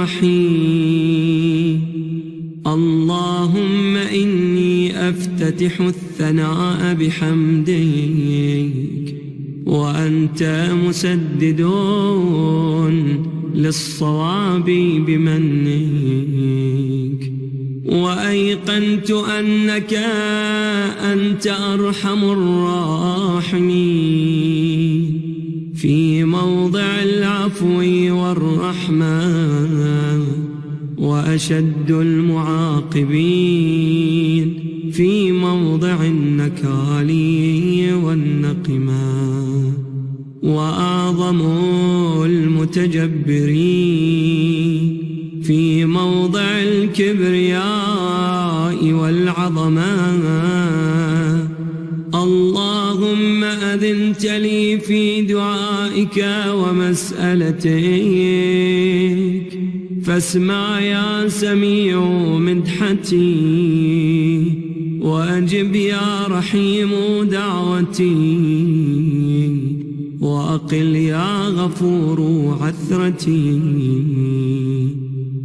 الرحيم. اللهم إني أفتتح الثناء بحمدك وأنت مسدد للصواب بمنك، وأيقنت أنك أنت أرحم الراحمين في موضع العفو والرحمة، وأشد المعاقبين في موضع النكال والنقمة، وأعظم المتجبرين في موضع الكبرياء والعظمة. اللهم أذنت لي في دعائك ومسألتك، فاسمع يا سميع مدحتي، وأجب يا رحيم دعوتي، وأقل يا غفور عثرتي.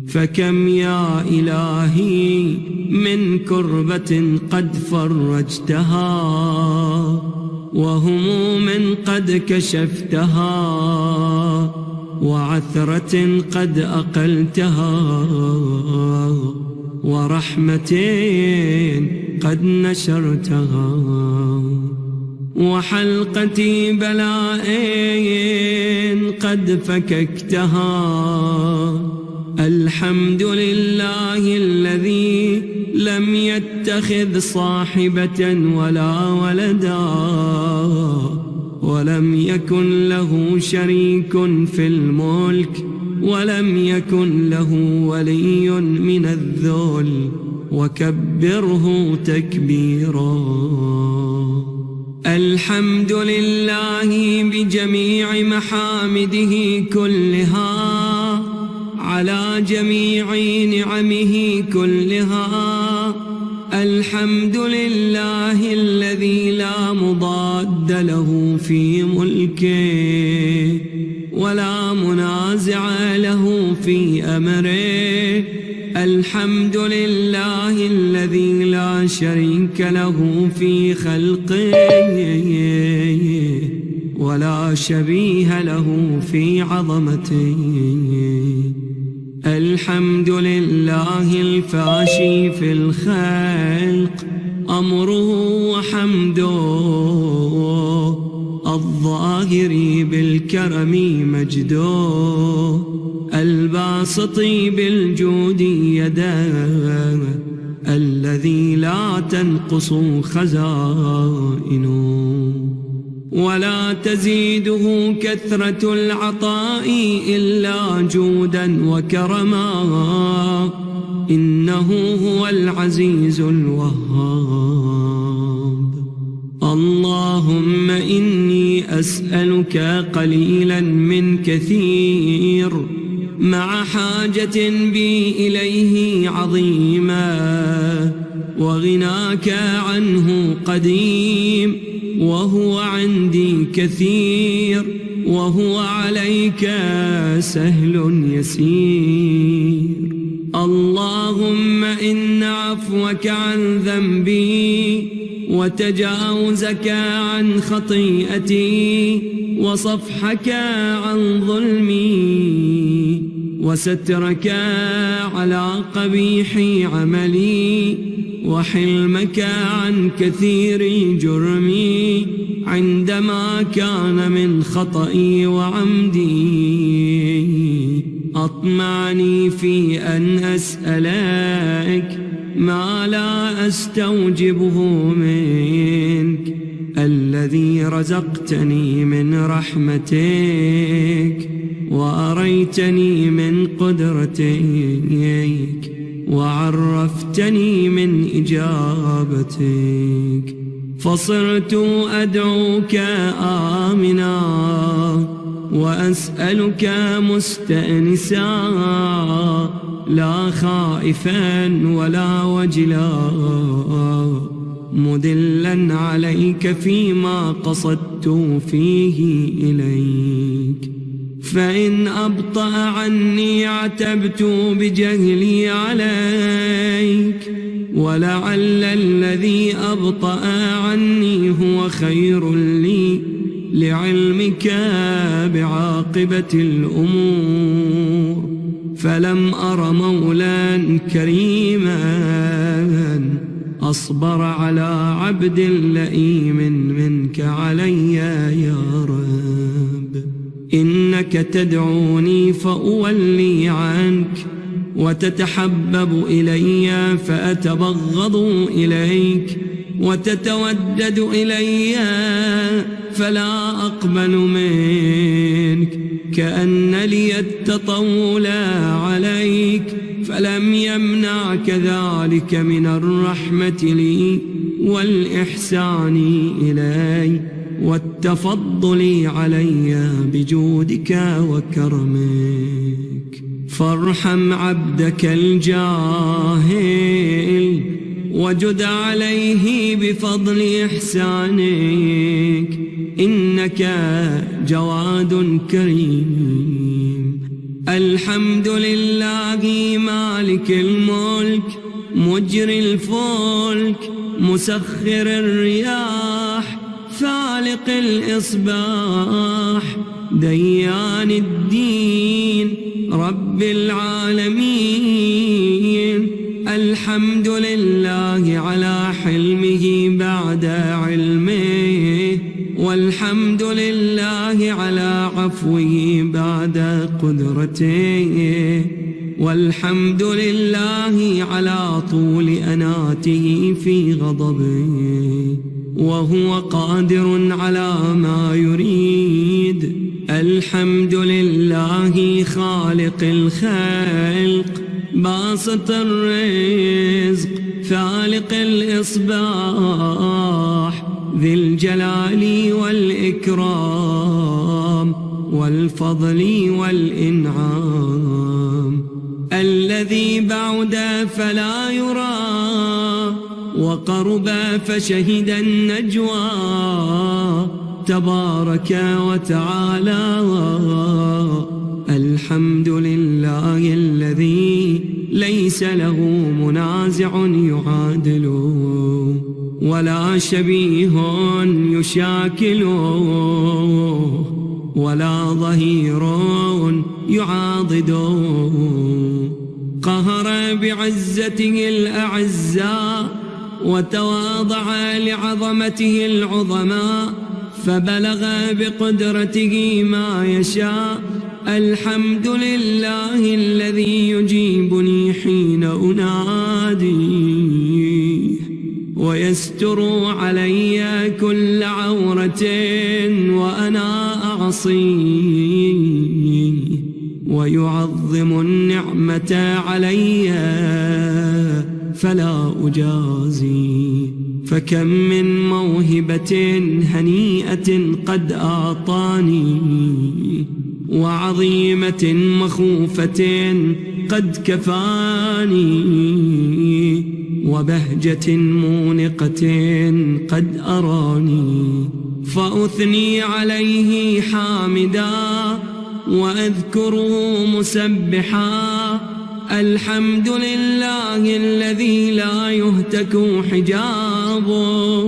فكم يا إلهي من كربة قد فرجتها، وهموم قد كشفتها، وعثرة قد أقلتها، ورحمة قد نشرتها، وحلقة بلاء قد فككتها. الحمد لله الذي لم يتخذ صاحبة ولا ولدا، ولم يكن له شريك في الملك، ولم يكن له ولي من الذل، وكبره تكبيرا. الحمد لله بجميع محامده كلها، على جميع نعمه كلها. الحمد لله الذي لا مضاد له في ملكه، ولا منازع له في أمره. الحمد لله الذي لا شريك له في خلقه، ولا شبيه له في عظمته. الحمد لله الفاشي في الخلق أمره وحمده، الظاهر بالكرم مجده، الباسط بالجود يداه، الذي لا تنقص خزائنه، ولا تزيده كثرة العطاء إلا جودا وكرما. إنه هو العزيز الوهاب. اللهم إني أسألك قليلا من كثير، مع حاجة بي إليه عظيما، وغناك عنه قديم، وهو عندي كثير، وهو عليك سهل يسير. اللهم إن عفوك عن ذنبي، وتجاوزك عن خطيئتي، وصفحك عن ظلمي، وسترك على قبيح عملي، وحلمك عن كثير جرمي، عندما كان من خطئي وعمدي. أطمعني في أن أسألك ما لا أستوجبه منك، الذي رزقتني من رحمتك، وأريتني من قدرتك، وعرفتني من إجابتك، فصرت أدعوك آمنا، وأسألك مستأنسا، لا خائفا ولا وجلا، مدلا عليك فيما قصدت فيه إليك. فإن أبطأ عني عتبت بجهلي عليك، ولعل الذي أبطأ عني هو خير لي لعلمك بعاقبة الأمور. فلم أر مولا كريما أصبر على عبد لئيم منك علي يا رب. إنك تدعوني فأولي عنك، وتتحبب إلي فأتبغض إليك، وتتودد إلي فلا أقبل منك، كأن لي التطول عليك، فلم يمنعك ذلك من الرحمة لي والإحسان إلي والتفضل علي بجودك وكرمك. فارحم عبدك الجاهل وجد عليه بفضل إحسانك، إنك جواد كريم. الحمد لله مالك الملك مجري الفلك مسخر الرياح فالق الإصباح ديان الدين رب العالمين. الحمد لله على حلمه بعد علمه، والحمد لله على عفوه بعد قدرته، والحمد لله على طول أناته في غضبه، وهو قادر على ما يريد. الحمد لله خالق الخلق باسط الرزق فالق الإصباح ذي الجلال والإكرام والفضل والإنعام، الذي بعد فلا يرى وقرب فشهد النجوى، تبارك وتعالى. الحمد لله الذي ليس له منازع يعادله، ولا شبيه يشاكله، ولا ظهير يعاضده. قهر بعزته الأعزاء وتواضع لعظمته العظماء، فبلغ بقدرته ما يشاء. الحمد لله الذي يجيبني حين أناديه، ويستر علي كل عورة وأنا أعصيه، ويعظم النعمة علي فلا أجازي. فكم من موهبة هنيئة قد أعطاني، وعظيمة مخوفة قد كفاني، وبهجة مونقة قد أراني. فأثني عليه حامدا وأذكره مسبحا. الحمد لله الذي لا يهتك حجابه،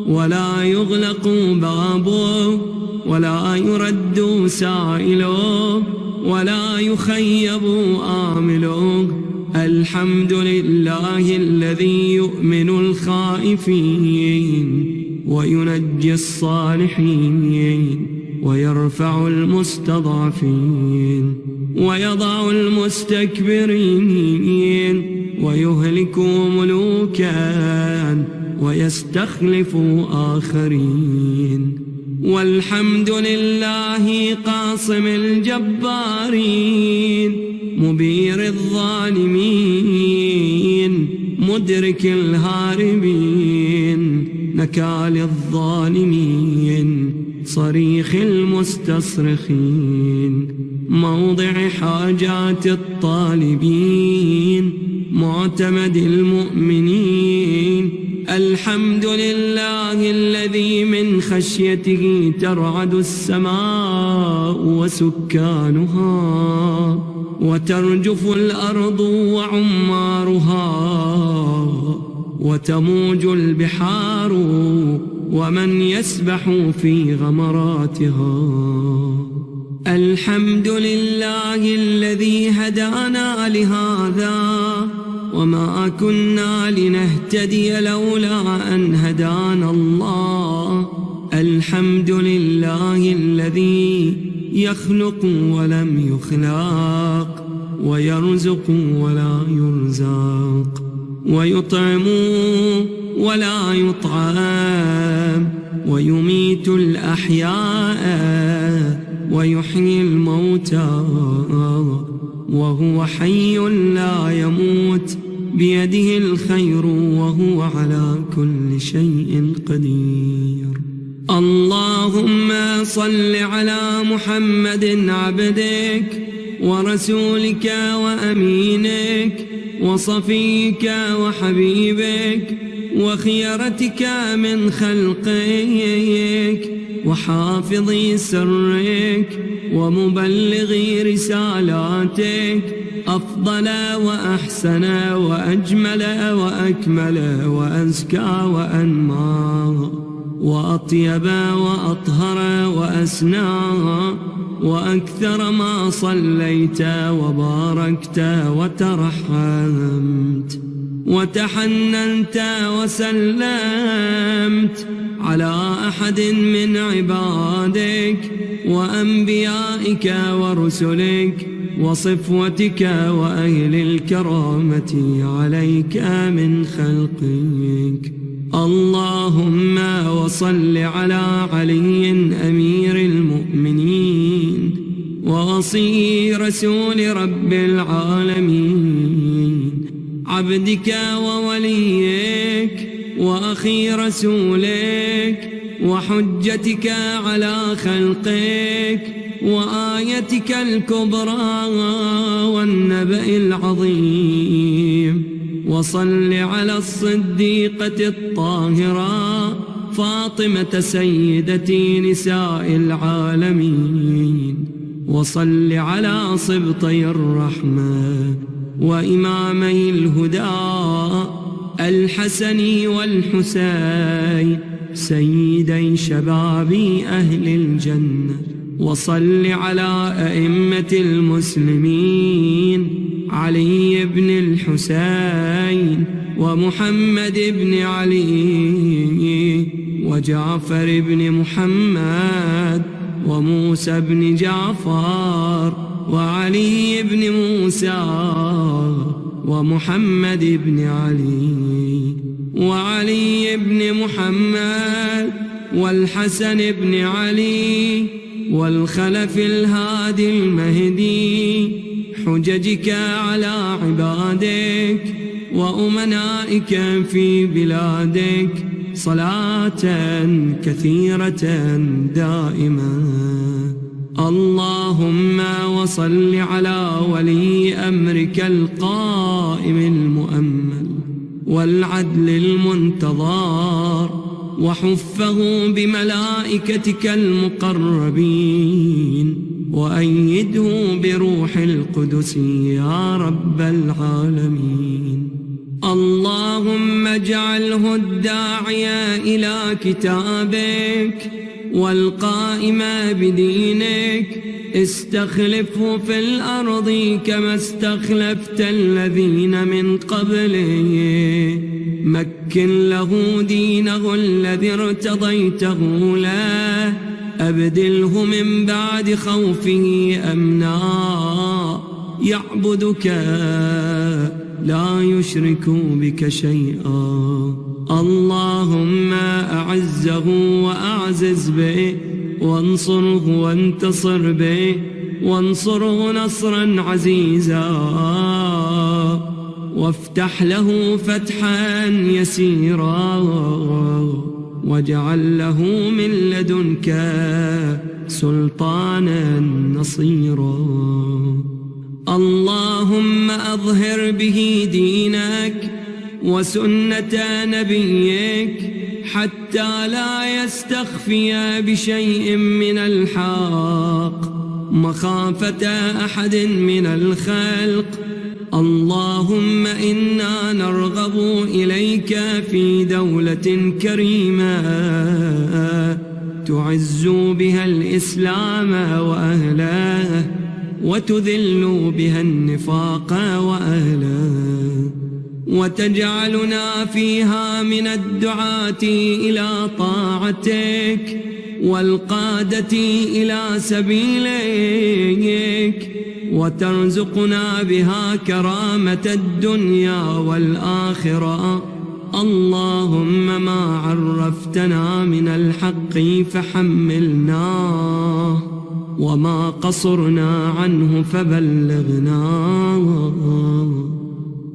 ولا يغلق بابه، ولا يرد سائله، ولا يخيب آمله. الحمد لله الذي يؤمن الخائفين وينجي الصالحين، ويرفع المستضعفين، ويضع المستكبرين، ويهلك ملوكا ويستخلف آخرين. والحمد لله قاصم الجبارين مبير الظالمين مدرك الهاربين نكال الظالمين صريخ المستصرخين موضع حاجات الطالبين معتمد المؤمنين. الحمد لله الذي من خشيته ترعد السماء وسكانها، وترجف الأرض وعمارها، وتموج البحار ومن يسبح في غمراتها. الحمد لله الذي هدانا لهذا، وما كنا لنهتدي لولا أن هدانا الله. الحمد لله الذي يخلق ولم يخلق، ويرزق ولا يرزق، ويطعم ولا يطعم، ويميت الأحياء ويحيي الموتى، وهو حي لا يموت، بيده الخير وهو على كل شيء قدير. اللهم صل على محمد عبدك ورسولك وأمينك وصفيك وحبيبك وخيرتك من خلقك وحافظ سرك ومبلغ رسالاتك، أفضل وأحسن وأجمل وأكمل وأزكى وأنمى وأطيب وأطهر وأسنى، وأكثر ما صليت وباركت وترحمت وتحننت وسلمت على أحد من عبادك وأنبيائك ورسلك وصفوتك وأهل الكرامة عليك من خلقك. اللهم وصل على علي أمير المؤمنين ووصي رسول رب العالمين، عبدك ووليك وأخي رسولك وحجتك على خلقك وآيتك الكبرى والنبأ العظيم. وصل على الصديقة الطاهرة فاطمة سيدة نساء العالمين، وصل على صبطي الرحمة وإمامي الهدى الحسن والحسين سيدي شباب أهل الجنة. وصل على أئمة المسلمين علي بن الحسين ومحمد بن علي وجعفر بن محمد وموسى بن جعفر وعلي بن موسى ومحمد بن علي وعلي بن محمد والحسن بن علي والخلف الهادي المهدي، حججك على عبادك وأمنائك في بلادك، صلاة كثيرة دائمة. اللهم وصل على ولي أمرك القائم المؤمل والعدل المنتظر، وحفه بملائكتك المقربين، وأيده بروح القدس يا رب العالمين. اللهم اجعله الداعي إلى كتابك والقائم بدينك، استخلفه في الأرض كما استخلفت الذين من قبله، مكن له دينه الذي ارتضيته له، أبدله من بعد خوفه أمنا، يعبدك لا يشرك بك شيئا. اللهم أعزه وأعزز به، وانصره وانتصر به، وانصره نصرا عزيزا، وافتح له فتحا يسيرا، واجعل له من لدنك سلطانا نصيرا. اللهم أظهر به دينك وسنة نبيك حتى لا يستخفي بشيء من الحق، مخافة أحد من الخلق. اللهم إنا نرغب إليك في دولة كريمة تعز بها الإسلام وأهله وتذل بها النفاق وأهله، وتجعلنا فيها من الدعاة إلى طاعتك والقادة إلى سبيلك، وترزقنا بها كرامة الدنيا والآخرة. اللهم ما عرفتنا من الحق فحملناه، وما قصرنا عنه فبلغناه.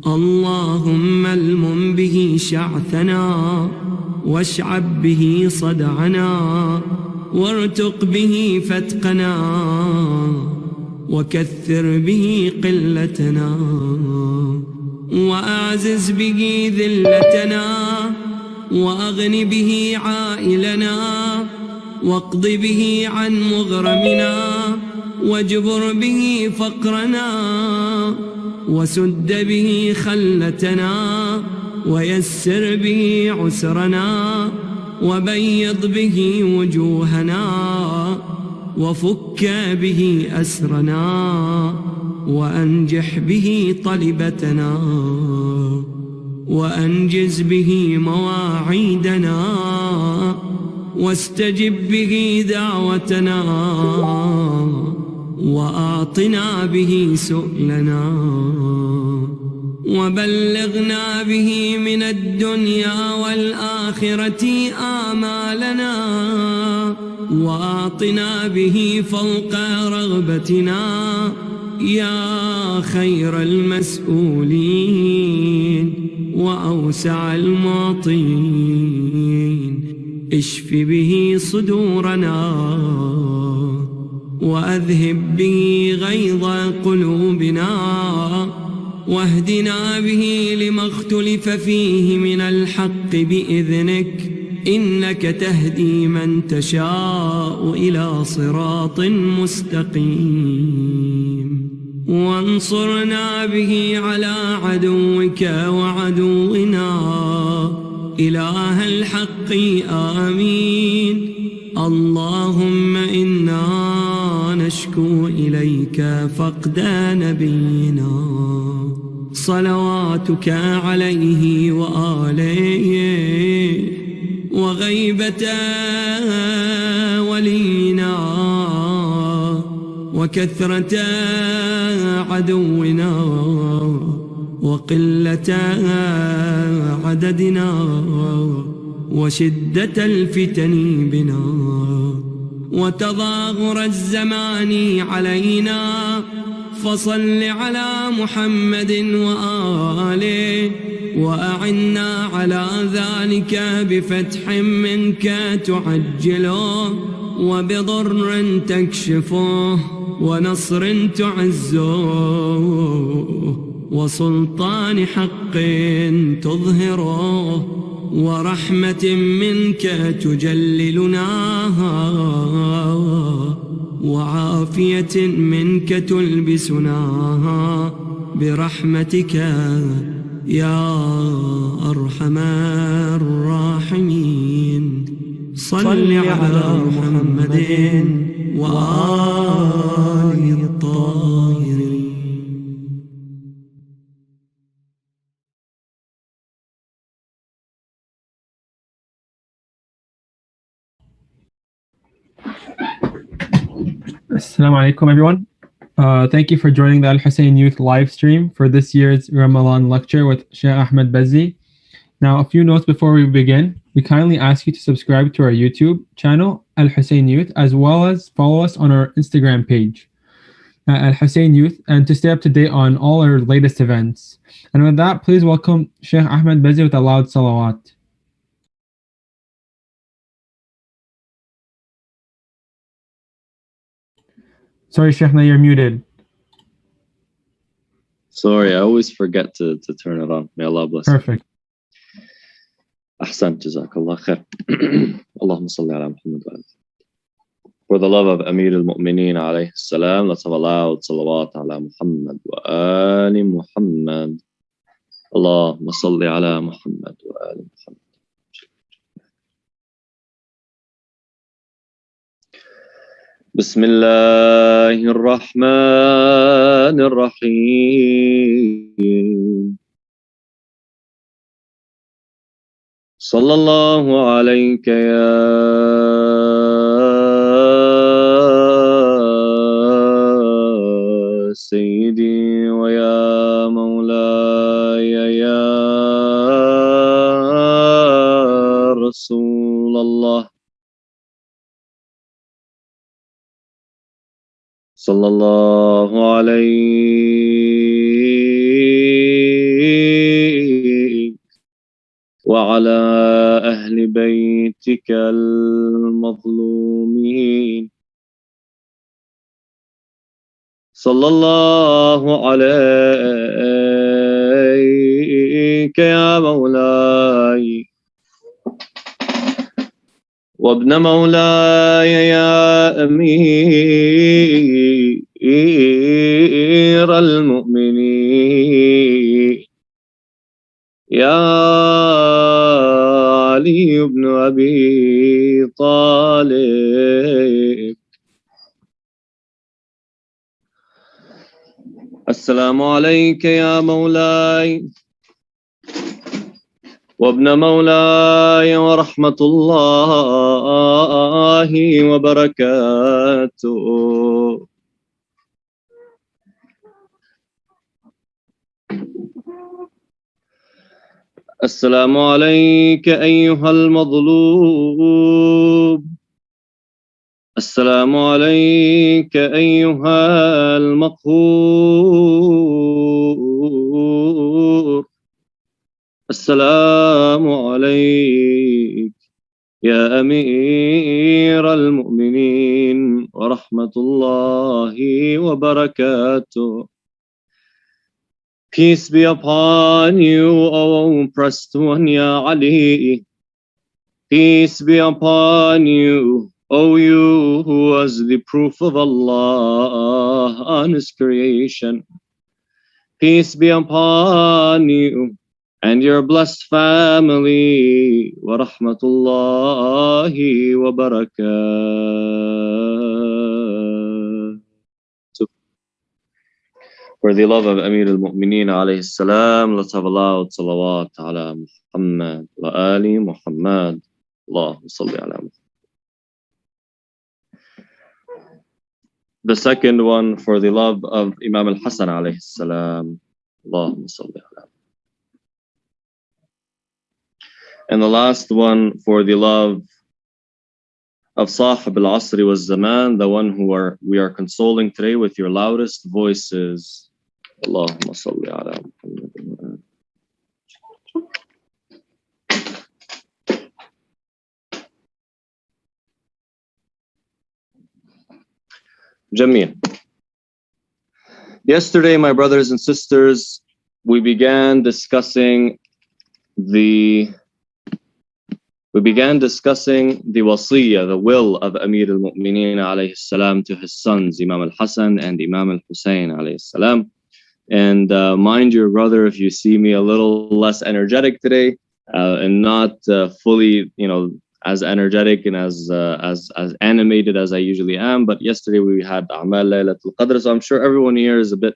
اللهم المم به شعثنا، واشعب به صدعنا، وارتق به فتقنا، وكثر به قلتنا، وأعزز به ذلتنا، وأغن به عائلنا، واقض به عن مغرمنا، واجبر به فقرنا، وسد به خلتنا، ويسر به عسرنا، وبيض به وجوهنا، وفك به أسرنا، وأنجح به طلبتنا، وأنجز به مواعيدنا، واستجب به دعوتنا، وأعطنا به سؤلنا، وبلغنا به من الدنيا والآخرة آمالنا، وأعطنا به فوق رغبتنا يا خير المسؤولين وأوسع المعطين. اشف به صدورنا، وأذهب به غيظ قلوبنا، واهدنا به لما اختلف فيه من الحق بإذنك، إنك تهدي من تشاء إلى صراط مستقيم. وانصرنا به على عدوك وعدونا إله الحق. آمين. اللهم إنا نشكو إليك فقد نبينا صلواتك عليه وآله، وغيبة ولينا، وكثرة عدونا، وقلة عددنا، وشدة الفتن بنا، وتظاهر الزمان علينا. فصل على محمد وآله، وأعنا على ذلك بفتح منك تعجله، وبضر تكشفه، ونصر تعزه، وسلطان حق تظهره، ورحمة منك تجللناها، وعافية منك تلبسناها برحمتك يا أرحم الراحمين. صل على محمد وآله الطاهرين. Assalamu alaikum, everyone. Thank you for joining the Hussain Youth live stream for this year's Ramadan lecture with Sheikh Ahmad Bazzi. Now, a few notes before we begin. We kindly ask you to subscribe to our YouTube channel, Hussain Youth, as well as follow us on our Instagram page, Hussain Youth, and to stay up to date on all our latest events. And with that, please welcome Sheikh Ahmad Bazzi with a loud salawat. Sorry, Sheikh, now you're muted. Sorry, I always forget to turn it on. May Allah bless. Perfect. أحسنت جزاك الله خير. اللهم صل على محمد وعلى آله. For the love of Amir al-Mu'mineen alayhi salam, let's have a loud salawat ala Muhammad wa ali Muhammad. Allahumma salli ala Muhammad wa ali Muhammad. Bismillahir Rahmanir Rahim. Sallallahu alayka ya Sayyidi wa ya Mawlaya ya Rasulallah. Sallallahu alayhi wa ala ahli baytika al-mazlumin. Sallallahu alayka ya Mawlaya وابن مولاي يا أمير المؤمنين يا علي بن أبي طالب. السلام عليك يا مولاي وابن مولاي ورحمة الله وبركاته. السلام عليك أيها المظلوم. السلام عليك أيها المقهور. السلام عليك يا أمير المؤمنين ورحمة الله وبركاته. Peace be upon you, O oppressed one, Ya Ali. Peace be upon you, O you who was the proof of Allah on His creation. Peace be upon you and your blessed family. Wa rahmatullahi wa barakatuh. For the love of Amir al-Mu'mineen alayhi salam, let's have a loud salawat ala Muhammad wa ali Muhammad. Allahumma salli ala Muhammad. The second one for the love of Imam al-Hassan alayhi salam. Allahumma salli ala. And the last one for the love of Sahib al-Asri wa Zaman, the one who we are consoling today with your loudest voices. Allahumma salli ala Muhammad. Jameel. Yesterday, my brothers and sisters, we began discussing the wasiyah, the will of Amir al-Mu'mineen alayhi salam to his sons, Imam al-Hassan and Imam al-Hussain alayhi salam. And mind your brother, if you see me a little less energetic today and not fully, as energetic and as animated as I usually am. But yesterday we had A'mal Laylatul Qadr, so I'm sure everyone here is a bit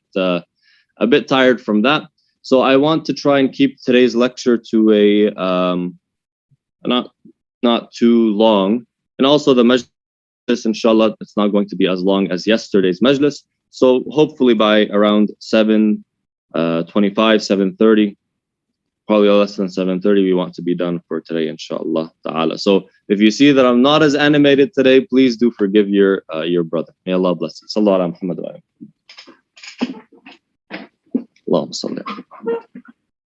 tired from that. So I want to try and keep today's lecture to a not too long, and also the majlis, inshallah, it's not going to be as long as yesterday's majlis. So hopefully by around 7:25, 7:30, probably less than 7:30, we want to be done for today, inshallah ta'ala. So if you see that I'm not as animated today, please do forgive your brother. May Allah bless you. Sallallahu ala Muhammad wa Allahumma salli ala Muhammad.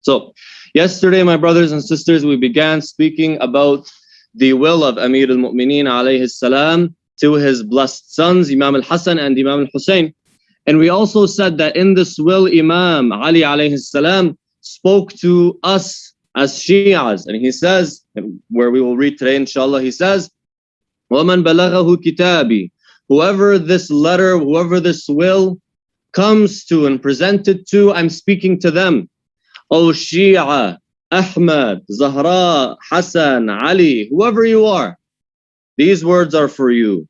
So yesterday, my brothers and sisters, we began speaking about the will of Amir al-Mu'mineen alayhi salam to his blessed sons, Imam al-Hassan and Imam al-Hussain. And we also said that in this will, Imam Ali alayhi salam spoke to us as Shi'as. And he says, where we will read today, inshallah, he says, وَمَنْ بَلَغَهُ كِتَابِي whoever this letter, whoever this will comes to and presented to, I'm speaking to them. O Shia, Ahmad, Zahra, Hassan, Ali, whoever you are, these words are for you.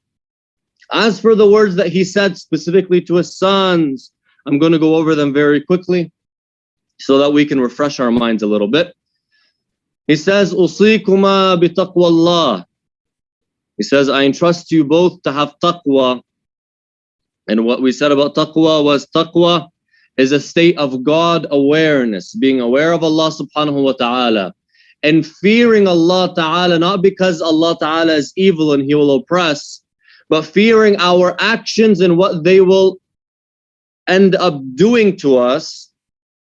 As for the words that he said specifically to his sons, I'm going to go over them very quickly so that we can refresh our minds a little bit. He says, Usikuma bi taqwallah. He says, I entrust you both to have taqwa. And what we said about taqwa was taqwa is a state of God awareness, being aware of Allah subhanahu wa ta'ala and fearing Allah ta'ala, not because Allah ta'ala is evil and he will oppress, but fearing our actions and what they will end up doing to us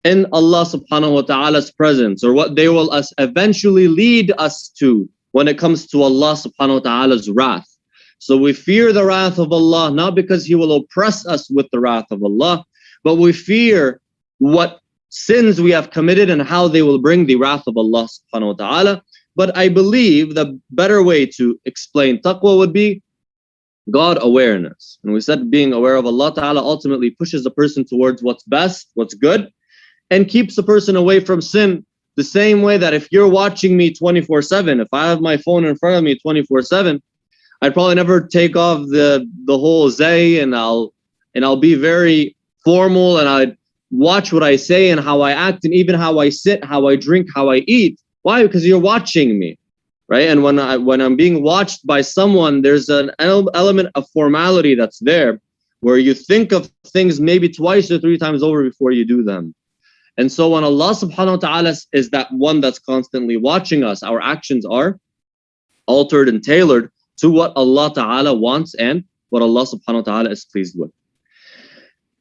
in Allah subhanahu wa ta'ala's presence, or what they will eventually lead us to when it comes to Allah subhanahu wa ta'ala's wrath. So we fear the wrath of Allah, not because he will oppress us with the wrath of Allah, but we fear what sins we have committed and how they will bring the wrath of Allah subhanahu wa ta'ala. But I believe the better way to explain taqwa would be God awareness. And we said being aware of Allah ta'ala ultimately pushes a person towards what's best, what's good, and keeps a person away from sin. The same way that if you're watching me 24/7, if I have my phone in front of me 24/7, I'd probably never take off the whole zay, and I'll be very formal, and I'd watch what I say and how I act, and even how I sit, how I drink, how I eat. Why? Because you're watching me, right? And when I'm being watched by someone, there's an element of formality that's there, where you think of things maybe twice or three times over before you do them. And so when Allah subhanahu wa ta'ala is that one that's constantly watching us, our actions are altered and tailored to what Allah ta'ala wants and what Allah subhanahu wa ta'ala is pleased with.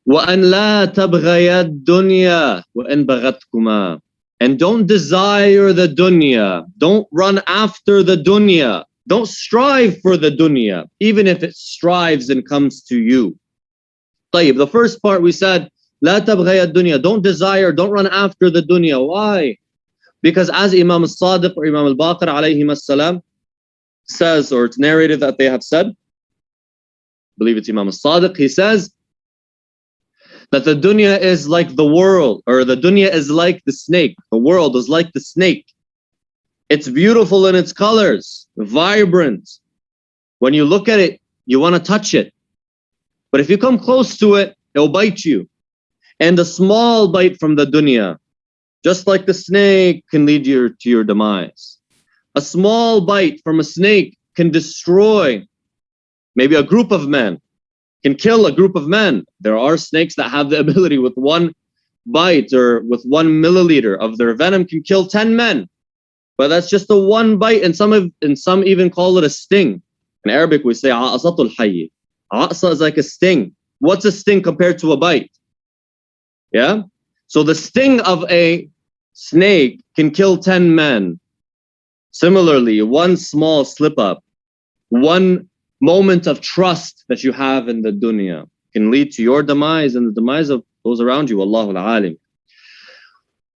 وَأَنْ لَا تَبْغَيَا الدُّنْيَا وَإِنْ بَغَتْكُمَا. And don't desire the dunya. Don't run after the dunya. Don't strive for the dunya, even if it strives and comes to you. طيب, the first part we said, لا تبغي الدنيا. Don't desire, don't run after the dunya. Why? Because as Imam al-Sadiq or Imam al-Baqir alayhim as-salam says, or it's narrated that they have said, I believe it's Imam al-Sadiq, he says that the dunya is like the world, or the dunya is like the snake. The world is like the snake. It's beautiful in its colors, vibrant. When you look at it, you want to touch it. But if you come close to it, it will bite you. And a small bite from the dunya, just like the snake, can lead you to your demise. A small bite from a snake can destroy maybe a group of men, can kill a group of men. There are snakes that have the ability with one bite or with 1 milliliter of their venom can kill 10 men. But that's just a one bite, and some even call it a sting. In Arabic we say a'asatul hayy. A'asa is like a sting. What's a sting compared to a bite? Yeah? So the sting of a snake can kill 10 men. Similarly, one small slip up, one moment of trust that you have in the dunya can lead to your demise and the demise of those around you. Allahu al-alim.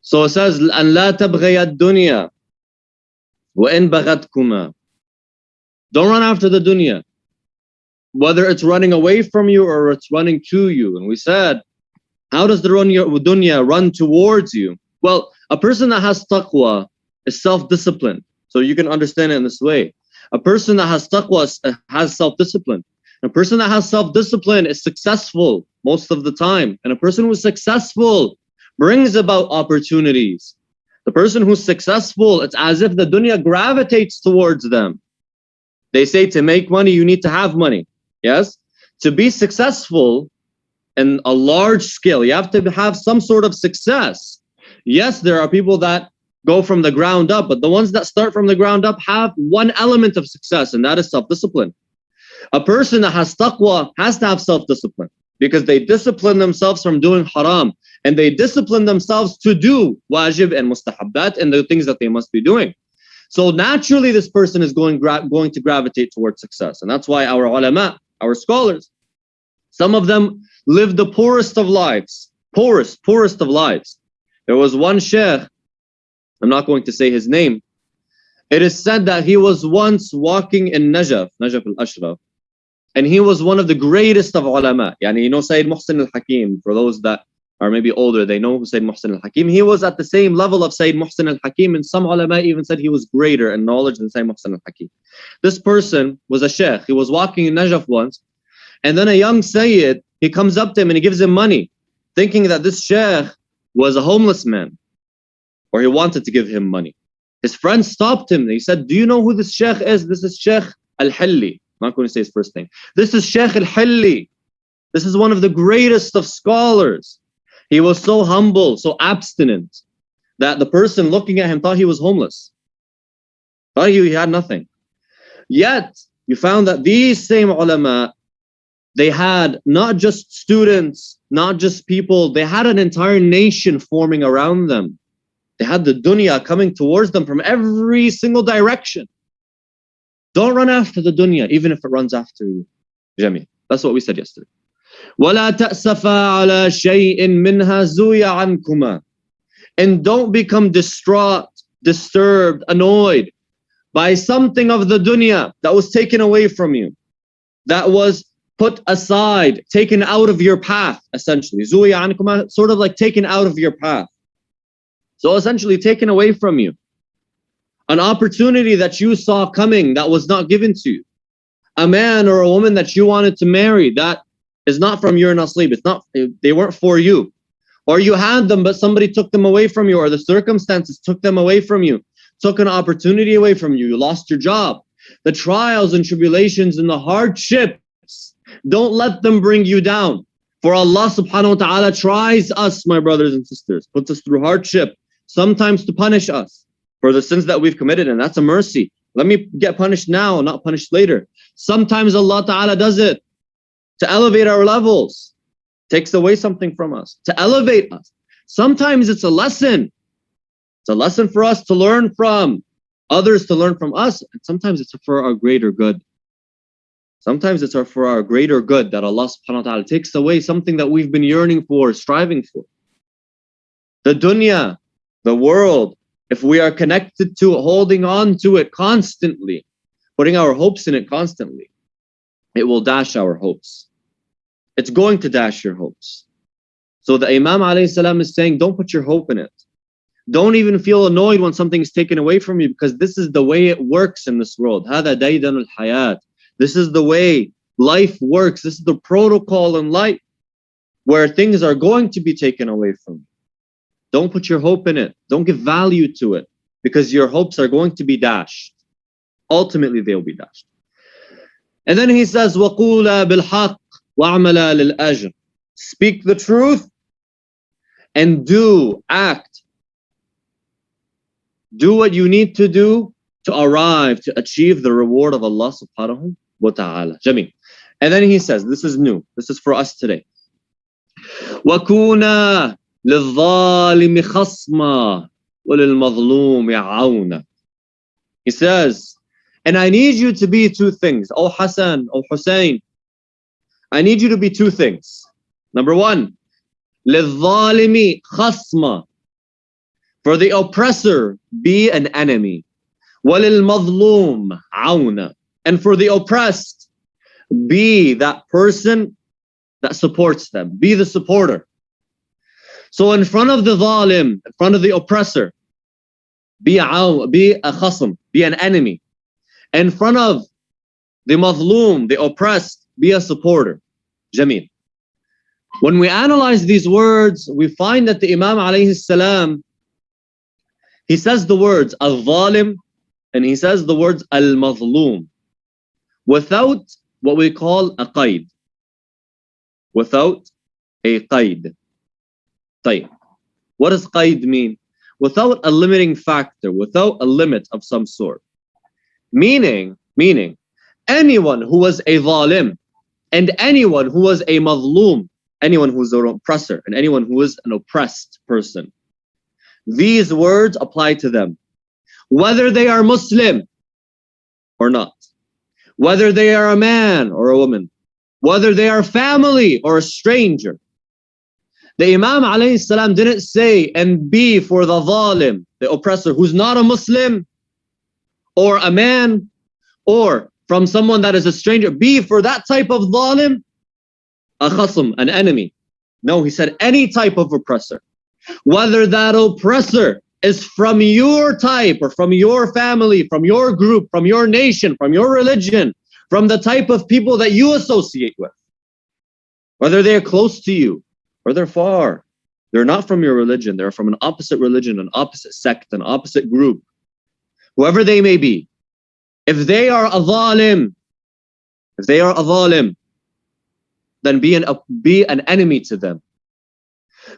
So it says, أَنْ لَا تَبْغَيَا الدُّنْيَا وَإِنْ بَغَتْكُمَا. Don't run after the dunya, whether it's running away from you or it's running to you. And we said, how does the dunya run towards you? Well, a person that has taqwa is self-discipline. So you can understand it in this way. A person that has taqwa has self-discipline. A person that has self-discipline is successful most of the time. And a person who's successful brings about opportunities. The person who's successful, it's as if the dunya gravitates towards them. They say to make money, you need to have money. Yes? To be successful in a large scale, you have to have some sort of success. Yes, there are people that go from the ground up, but the ones that start from the ground up have one element of success, and that is self-discipline. A person that has taqwa has to have self-discipline because they discipline themselves from doing haram, and they discipline themselves to do wajib and mustahabbat and the things that they must be doing. So naturally, this person is going to gravitate towards success. And that's why our ulama, our scholars, some of them live the poorest of lives, poorest of lives. There was one sheikh, I'm not going to say his name. It is said that he was once walking in Najaf al-Ashraf, And he was one of the greatest of ulama. Yani, you know Sayyid Muhsin al-Hakim, for those that are maybe older, they know Sayyid Muhsin al-Hakim. He was at the same level of Sayyid Muhsin al-Hakim, and some ulama even said he was greater in knowledge than Sayyid Muhsin al-Hakim. This person was a sheikh. He was walking in Najaf once, and then a young Sayyid, he comes up to him and he gives him money, thinking that this sheikh was a homeless man, or he wanted to give him money. His friend stopped him. He said, do you know who this sheikh is? This is Sheikh al-Hilli. I'm not going to say his first name. This is Sheikh al-Hilli. This is one of the greatest of scholars. He was so humble, so abstinent, that the person looking at him thought he was homeless. Thought he had nothing. Yet, you found that these same ulama, they had not just students, not just people, they had an entire nation forming around them. They had the dunya coming towards them from every single direction. Don't run after the dunya, even if it runs after you. Jameel. That's what we said yesterday. وَلَا تَأْسَفَا عَلَى شَيْءٍ مِّنْهَا زُوِيَ عَنْكُمَا. And don't become distraught, disturbed, annoyed by something of the dunya that was taken away from you, that was put aside, taken out of your path, essentially. زُوِيَ عَنْكُمَا, sort of like taken out of your path. So essentially taken away from you. An opportunity that you saw coming that was not given to you. A man or a woman that you wanted to marry that is not from your nasib. It's not, they weren't for you. Or you had them, but somebody took them away from you, or the circumstances took them away from you, took an opportunity away from you. You lost your job. The trials and tribulations and the hardships, don't let them bring you down. For Allah subhanahu wa ta'ala tries us, my brothers and sisters, puts us through hardship, sometimes to punish us for the sins that we've committed, and that's a mercy. Let me get punished now, not punished later. Sometimes Allah ta'ala does it to elevate our levels, takes away something from us, to elevate us. Sometimes it's a lesson. It's a lesson for us to learn from, others to learn from us, and sometimes it's for our greater good. Sometimes it's for our greater good that Allah subhanahu wa ta'ala takes away something that we've been yearning for, striving for. The dunya, the world, if we are connected to it, holding on to it constantly, putting our hopes in it constantly, it will dash our hopes. It's going to dash your hopes. So the Imam alayhi salam is saying, don't put your hope in it. Don't even feel annoyed when something is taken away from you, because this is the way it works in this world. هذا ديدن الحياة. This is the way life works. This is the protocol in life where things are going to be taken away from you. Don't put your hope in it. Don't give value to it, because your hopes are going to be dashed. Ultimately, they'll be dashed. And then he says, وَقُولَا بِالْحَقِّ وَعْمَلَا لِلْأَجْرِ. Speak the truth and do, act. Do what you need to do to arrive, to achieve the reward of Allah subhanahu wa ta'ala. Jameel. And then he says, this is new. This is for us today. وَكُونَا لِلظَّالِمِ خَصْمًا وَلِلْمَظْلُومِ عَوْنًا. He says, and I need you to be two things. Oh Hassan, oh Hussain, I need you to be two things. Number one, لِلظَّالِمِ خَصْمًا. For the oppressor, be an enemy. وَلِلْمَظْلُومِ عَوْنًا. And for the oppressed, be that person that supports them. Be the supporter. So in front of the zalim, in front of the oppressor, be a khasm, be an enemy. In front of the mazloom, the oppressed, be a supporter. Jameel. When we analyze these words, we find that the Imam alayhi salam, he says the words al-zalim and he says the words al-mazloom without what we call a qaid. Without a qaid. طيب. What does qaid mean? Without a limiting factor, without a limit of some sort. Meaning, anyone who was a zalim and anyone who was a mazloom, anyone who was an oppressor and anyone who was an oppressed person, these words apply to them. Whether they are Muslim or not, whether they are a man or a woman, whether they are family or a stranger. The Imam alayhi salam didn't say, and be for the zalim, the oppressor, who's not a Muslim or a man, or from someone that is a stranger. B, for that type of zalim, a khasm, an enemy. No, he said any type of oppressor. Whether that oppressor is from your type or from your family, from your group, from your nation, from your religion, from the type of people that you associate with. Whether they're close to you or they're far. They're not from your religion. They're from an opposite religion, an opposite sect, an opposite group. Whoever they may be. If they are a zalim, then be an enemy to them.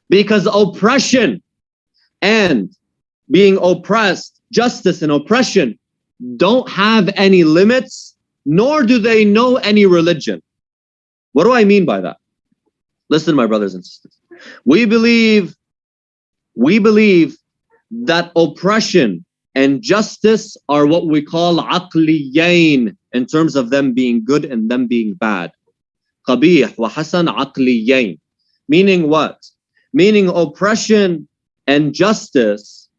Because oppression and being oppressed, justice and oppression don't have any limits, nor do they know any religion. What do I mean by that? Listen, my brothers and sisters. We believe that oppression and justice are what we call aqliyain, in terms of them being good and them being bad. Qabih wa hasan aqliyain. Meaning what? Meaning oppression and justice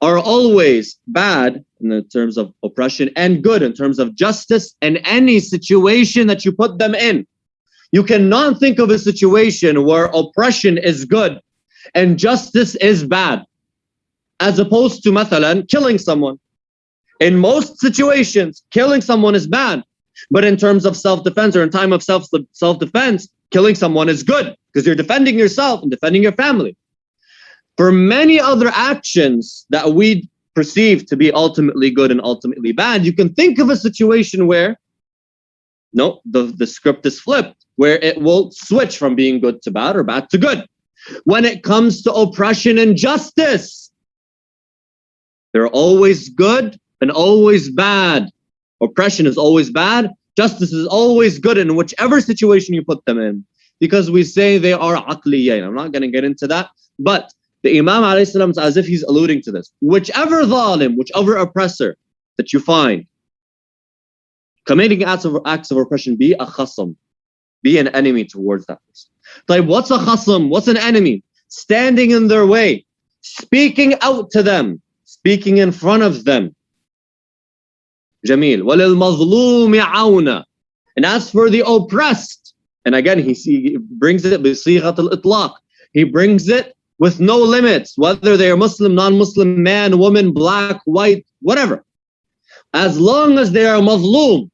are always bad in the terms of oppression and good in terms of justice in any situation that you put them in. You cannot think of a situation where oppression is good and justice is bad, as opposed to mathalan, killing someone. In most situations, killing someone is bad, but in terms of self-defense or in time of self-defense, killing someone is good because you're defending yourself and defending your family. For many other actions that we perceive to be ultimately good and ultimately bad, you can think of a situation where no, the script is flipped, where it will switch from being good to bad or bad to good. When it comes to oppression and justice, they're always good and always bad. Oppression is always bad. Justice is always good in whichever situation you put them in, because we say they are aqliyain. I'm not going to get into that, but the Imam alayhi salam is as if he's alluding to this. Whichever zalim, whichever oppressor that you find committing acts of oppression, be a khasam, be an enemy towards that person. Like, what's a khasam? What's an enemy? Standing in their way, speaking out to them, speaking in front of them. Jamil. وَلِلْمَظْلُومِ عَوْنًا. And as for the oppressed, and again, he brings it بِصِيغَةِ الْإِطْلَاقِ. He brings it with no limits, whether they are Muslim, non-Muslim, man, woman, black, white, whatever. As long as they are mazloom,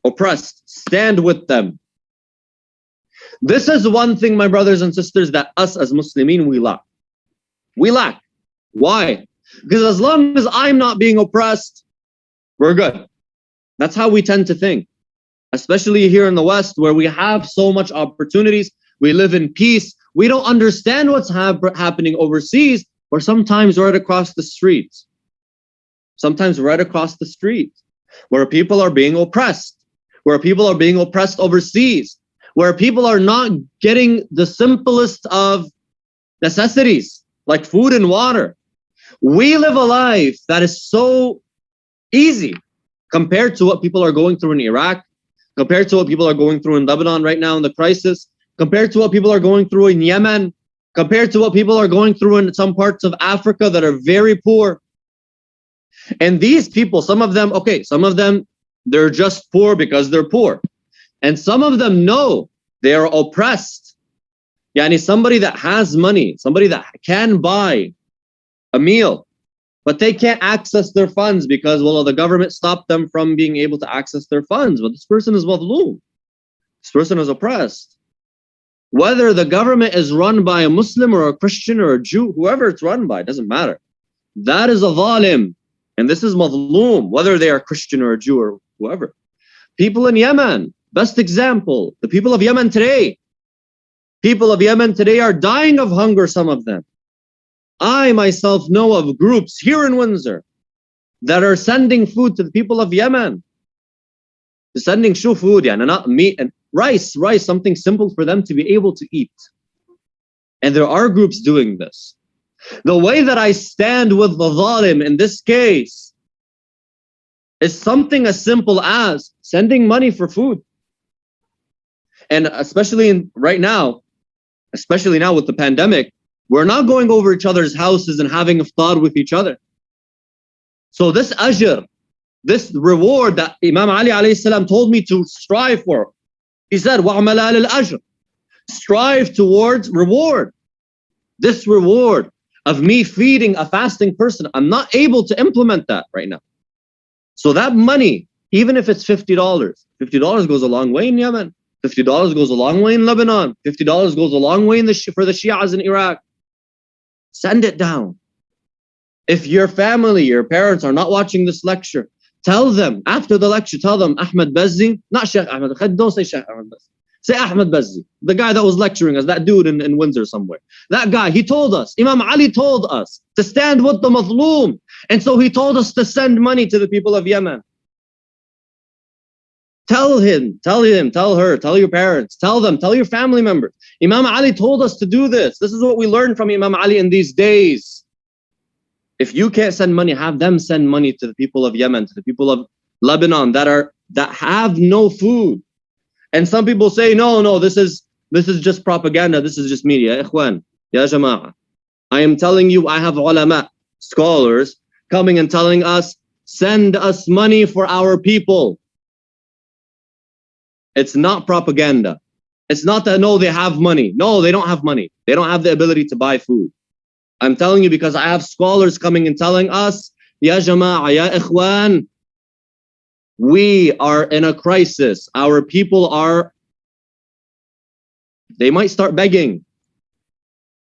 oppressed, stand with them. This is one thing, my brothers and sisters, that us as Muslimin, we lack. We lack. Why? Because as long as I'm not being oppressed, we're good. That's how we tend to think. Especially here in the West, where we have so much opportunities, we live in peace. We don't understand what's happening overseas, or sometimes right across the street. Sometimes right across the street, where people are being oppressed, where people are being oppressed overseas, where people are not getting the simplest of necessities, like food and water. We live a life that is so easy compared to what people are going through in Iraq, compared to what people are going through in Lebanon right now in the crisis, compared to what people are going through in Yemen, compared to what people are going through in some parts of Africa that are very poor. And these people, some of them, they're just poor because they're poor. And some of them know they are oppressed. Yani somebody that has money, somebody that can buy a meal, but they can't access their funds because, well, the government stopped them from being able to access their funds. But this person is madloom. This person is oppressed. Whether the government is run by a Muslim or a Christian or a Jew, whoever it's run by, it doesn't matter. That is a zalim. And this is madloom, whether they are Christian or a Jew or whoever. People in Yemen, best example, the people of Yemen today. People of Yemen today are dying of hunger, some of them. I myself know of groups here in Windsor that are sending food to the people of Yemen. They're sending food, and not meat and rice, something simple for them to be able to eat. And there are groups doing this. The way that I stand with the zalim in this case is something as simple as sending money for food. And especially right now, especially now with the pandemic, we're not going over each other's houses and having iftar with each other. So this ajr this reward that Imam Ali alayhi salam told me to strive for. He said, وَعْمَلَ عَلَى الْأَجْرِ, strive towards reward. This reward of me feeding a fasting person, I'm not able to implement that right now. So that money, even if it's $50, $50 goes a long way in Yemen. $50 goes a long way in Lebanon. $50 goes a long way for the Shias in Iraq. Send it down. If your family, your parents are not watching this lecture, tell them, after the lecture, tell them Ahmad Bazzi, not Sheikh Ahmad, don't say Sheikh Ahmad Bazzi. Say Ahmad Bazzi, the guy that was lecturing us, that dude in Windsor somewhere. That guy, he told us, Imam Ali told us to stand with the mazloom. And so he told us to send money to the people of Yemen. Tell him, tell her, tell your parents, tell them, tell your family members. Imam Ali told us to do this. This is what we learned from Imam Ali in these days. If you can't send money, have them send money to the people of Yemen, to the people of Lebanon that have no food. And some people say, no, this is just propaganda. This is just media. Ikhwan, ya jama'ah. I am telling you, I have ulama, scholars, coming and telling us, send us money for our people. It's not propaganda. It's not that, no, they have money. No, they don't have money. They don't have the ability to buy food. I'm telling you because I have scholars coming and telling us, ya jama'ah, ya ikhwan, we are in a crisis. Our people they might start begging.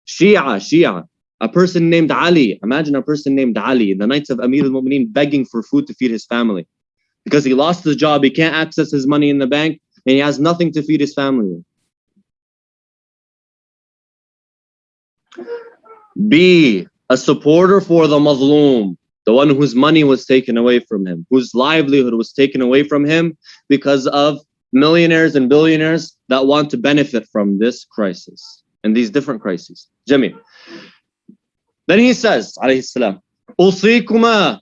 Shia, a person named Ali. Imagine a person named Ali in the nights of Amir al-Mu'mineen begging for food to feed his family. Because he lost his job, he can't access his money in the bank, and he has nothing to feed his family. Be a supporter for the mazloom, the one whose money was taken away from him, whose livelihood was taken away from him because of millionaires and billionaires that want to benefit from this crisis and these different crises. Jamil. Then he says, alayhi salam, أوصيكما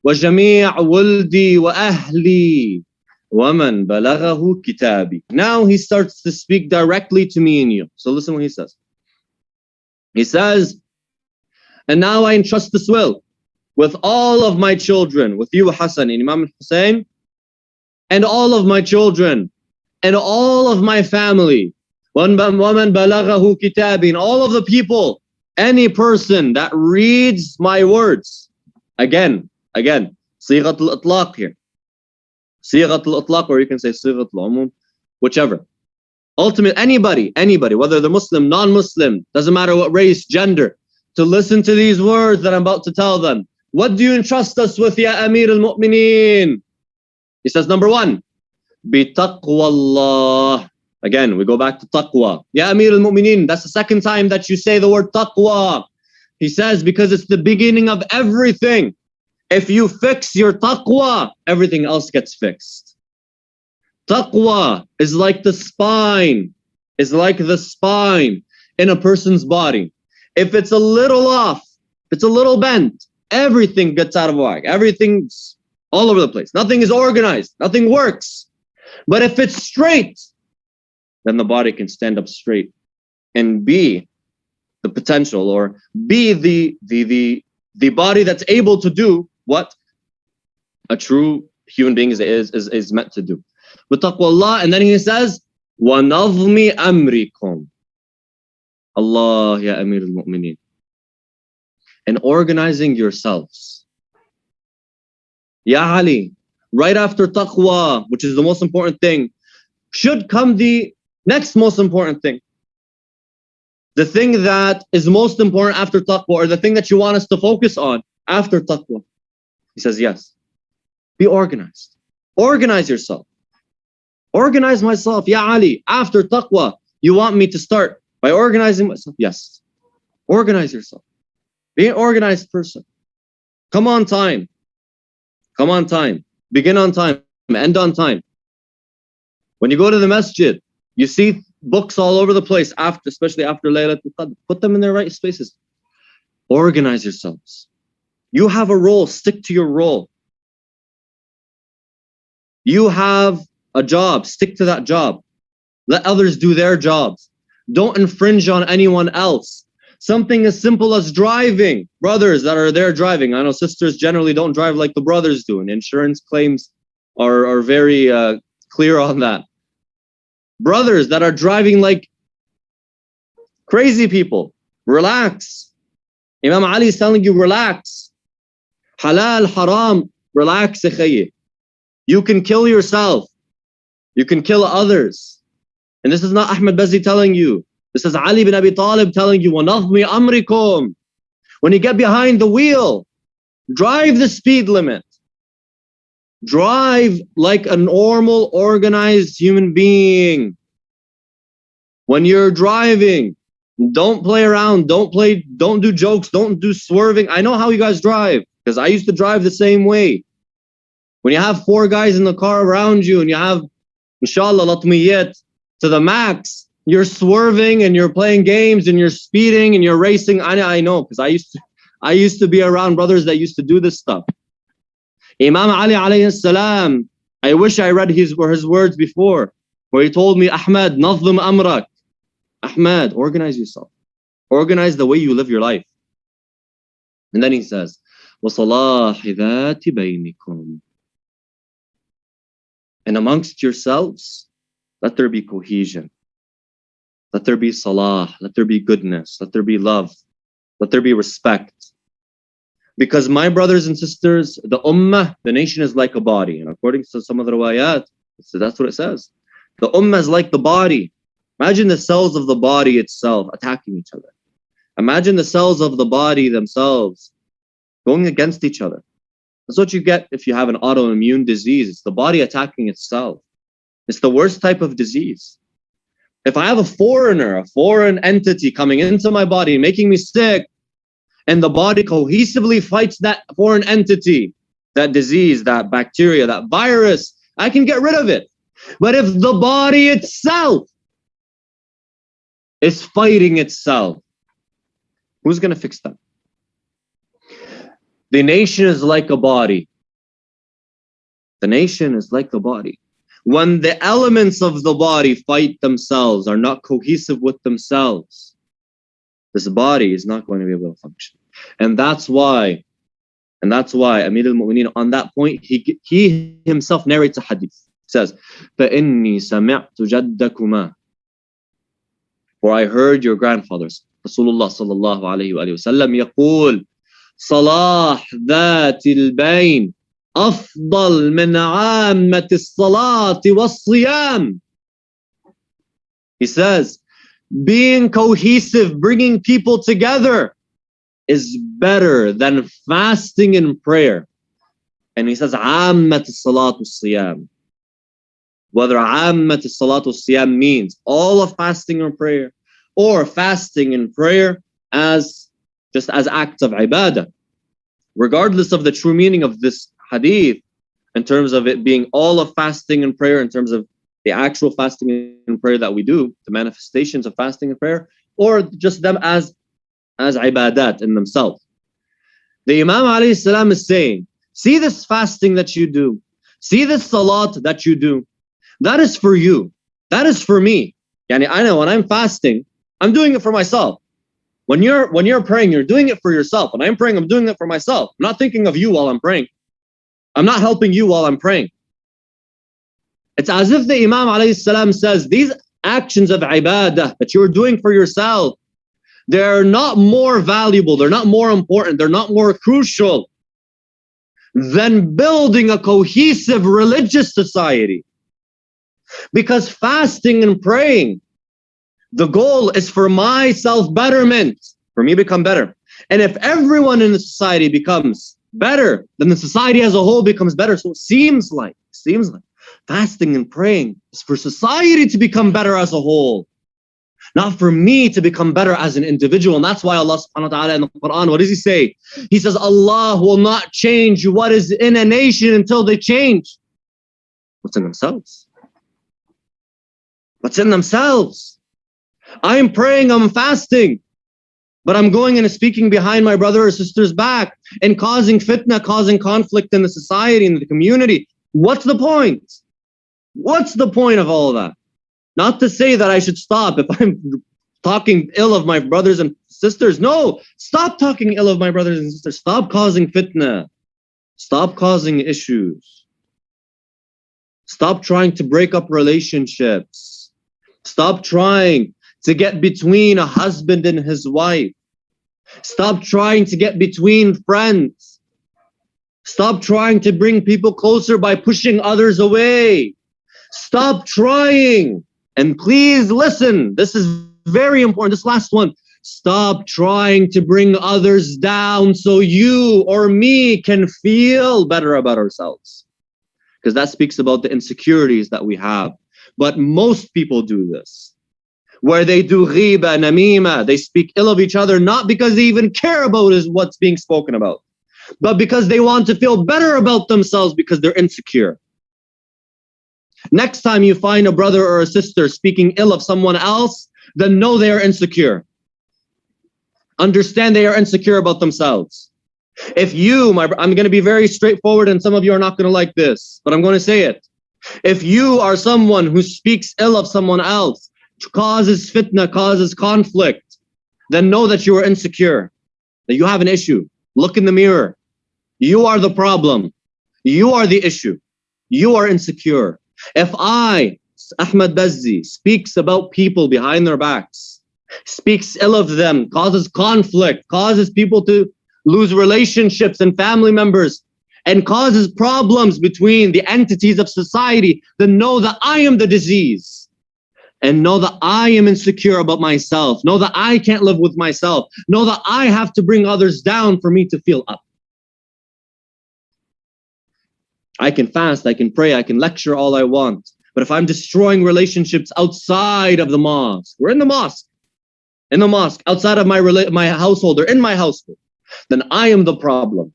وجميع ولدي وأهلي ومن بلغه كتابي. Now he starts to speak directly to me and you. So listen what he says. He says, and now I entrust this will with all of my children, with you, Hussain, and Imam Hussain, and all of my children, and all of my family, وَمَنْ بَلَغَهُ كِتَابٍ, and all of the people, any person that reads my words. Again, صيغة الإطلاق here. صيغة الإطلاق, or you can say صيغة العموم, whichever. Ultimately, anybody, whether they're Muslim, non-Muslim, doesn't matter what race, gender, to listen to these words that I'm about to tell them. What do you entrust us with, Ya Amir al-Mu'mineen? He says, number one, بِتَقْوَى اللَّهِ. Again, we go back to taqwa. Ya Amir al-Mu'mineen, that's the second time that you say the word taqwa. He says, because it's the beginning of everything. If you fix your taqwa, everything else gets fixed. Taqwa is like the spine, in a person's body. If it's a little off, if it's a little bent, everything gets out of whack. Everything's all over the place. Nothing is organized. Nothing works. But if it's straight, then the body can stand up straight and be the potential, or be the body that's able to do what a true human being is meant to do. With taqwa Allah, and then he says, وَنَظْمِ أَمْرِكُمْ. Allah, Ya Amir al-Mu'mineen. And organizing yourselves. Ya Ali, right after taqwa, which is the most important thing, should come the next most important thing. The thing that is most important after taqwa, or the thing that you want us to focus on after taqwa. He says, yes. Be organized. Organize yourself. Organize myself. Ya Ali, after taqwa, you want me to start by organizing myself? Yes. Organize yourself. Be an organized person. Come on time. Come on time. Begin on time. End on time. When you go to the masjid, you see books all over the place, especially after Laylatul Qadr. Put them in their right spaces. Organize yourselves. You have a role. Stick to your role. You have a job. Stick to that job. Let others do their jobs. Don't infringe on anyone else. Something as simple as driving. Brothers that are there driving. I know sisters generally don't drive like the brothers do, and insurance claims are very clear on that. Brothers that are driving like crazy people. Relax. Imam Ali is telling you, relax. Halal, haram, relax. You can kill yourself. You can kill others. And this is not Ahmad Bazzi telling you. This is Ali bin Abi Talib telling you, وَنَظْمِ أَمْرِكُمْ. When you get behind the wheel, drive the speed limit. Drive like a normal, organized human being. When you're driving, don't play around, don't do jokes, don't do swerving. I know how you guys drive, because I used to drive the same way. When you have 4 guys in the car around you and you have, inshallah, latmiyat to the max, you're swerving and you're playing games and you're speeding and you're racing. I know, because I used to be around brothers that used to do this stuff. Imam Ali alayhi salam, I wish I read his words before, where he told me, Ahmad, nazm amrak. Ahmad, organize yourself. Organize the way you live your life. And then he says, وَصَلَاحِ ذَاتِ بَيْنِكُمْ. And amongst yourselves, let there be cohesion. Let there be salah. Let there be goodness. Let there be love. Let there be respect. Because my brothers and sisters, the ummah, the nation is like a body. And according to some of the riwayat, so that's what it says. The ummah is like the body. Imagine the cells of the body itself attacking each other. Imagine the cells of the body themselves going against each other. That's what you get if you have an autoimmune disease. It's the body attacking itself. It's the worst type of disease. If I have a foreign entity coming into my body, making me sick, and the body cohesively fights that foreign entity, that disease, that bacteria, that virus, I can get rid of it. But if the body itself is fighting itself, who's going to fix that? The nation is like a body. The nation is like the body. When the elements of the body fight themselves, are not cohesive with themselves, this body is not going to be able to function. And that's why Amir al-Mu'mineen, on that point, he himself narrates a hadith. He says, فَإِنِّي سَمِعْتُ جَدَّكُمَا. For I heard your grandfathers, Rasulullah sallallahu alayhi wa sallam, يقول صلاح ذات البين أفضل من عامة الصلاة والصيام. He says, being cohesive, bringing people together is better than fasting and prayer. And he says, عامة الصلاة والصيام. Whether عامة الصلاة والصيام means all of fasting and prayer, or fasting and prayer just as acts of ibadah. Regardless of the true meaning of this hadith, in terms of it being all of fasting and prayer, in terms of the actual fasting and prayer that we do, the manifestations of fasting and prayer, or just them as ibadat in themselves. The Imam alayhi salam is saying, see this fasting that you do, see this salat that you do, that is for you, that is for me. Yani, I know when I'm fasting, I'm doing it for myself. When you're praying, you're doing it for yourself. When I'm praying, I'm doing it for myself. I'm not thinking of you while I'm praying. I'm not helping you while I'm praying. It's as if the Imam alayhi salam says, these actions of ibadah that you're doing for yourself, they're not more valuable, they're not more important, they're not more crucial than building a cohesive religious society. Because fasting and praying, the goal is for my self-betterment, for me to become better. And if everyone in the society becomes better, then the society as a whole becomes better. So it seems like fasting and praying is for society to become better as a whole, not for me to become better as an individual. And that's why Allah subhanahu wa ta'ala in the Quran, what does he say? He says, Allah will not change what is in a nation until they change what's in themselves. What's in themselves. I'm praying, I'm fasting, but I'm going and speaking behind my brother or sister's back and causing fitna, causing conflict in the society, in the community. What's the point? What's the point of all of that? Not to say that I should stop if I'm talking ill of my brothers and sisters. No, stop talking ill of my brothers and sisters. Stop causing fitna. Stop causing issues. Stop trying to break up relationships. Stop trying to get between a husband and his wife. Stop trying to get between friends. Stop trying to bring people closer by pushing others away. Stop trying. And please listen, this is very important, this last one. Stop trying to bring others down so you or me can feel better about ourselves. Because that speaks about the insecurities that we have. But most people do this, where they do ghiba, namima, they speak ill of each other, not because they even care about what's being spoken about, but because they want to feel better about themselves because they're insecure. Next time you find a brother or a sister speaking ill of someone else, then know they are insecure. Understand they are insecure about themselves. If you, I'm going to be very straightforward and some of you are not going to like this, but I'm going to say it. If you are someone who speaks ill of someone else, causes fitna, causes conflict, then know that you are insecure, that you have an issue. Look in the mirror. You are the problem. You are the issue. You are insecure. If I, Ahmad Bazzi, speaks about people behind their backs, speaks ill of them, causes conflict, causes people to lose relationships and family members, and causes problems between the entities of society, then know that I am the disease. And know that I am insecure about myself. Know that I can't live with myself. Know that I have to bring others down for me to feel up. I can fast, I can pray, I can lecture all I want. But if I'm destroying relationships outside of the mosque, we're in the mosque, outside of my household or in my household, then I am the problem.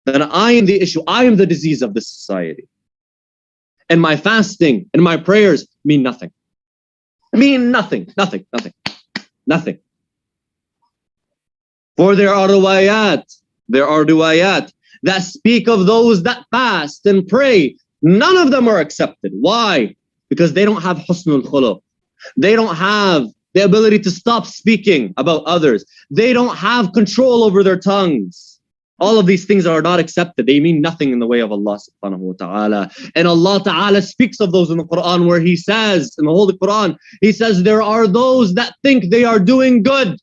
Then I am the issue. I am the disease of this society. And my fasting and my prayers mean nothing. Mean nothing. For there are riwayat that speak of those that fast and pray. None of them are accepted. Why? Because they don't have husnul khuluq. They don't have the ability to stop speaking about others. They don't have control over their tongues. All of these things are not accepted. They mean nothing in the way of Allah subhanahu wa ta'ala. And Allah ta'ala speaks of those in the Quran where He says, in the Holy Quran, He says, there are those that think they are doing good.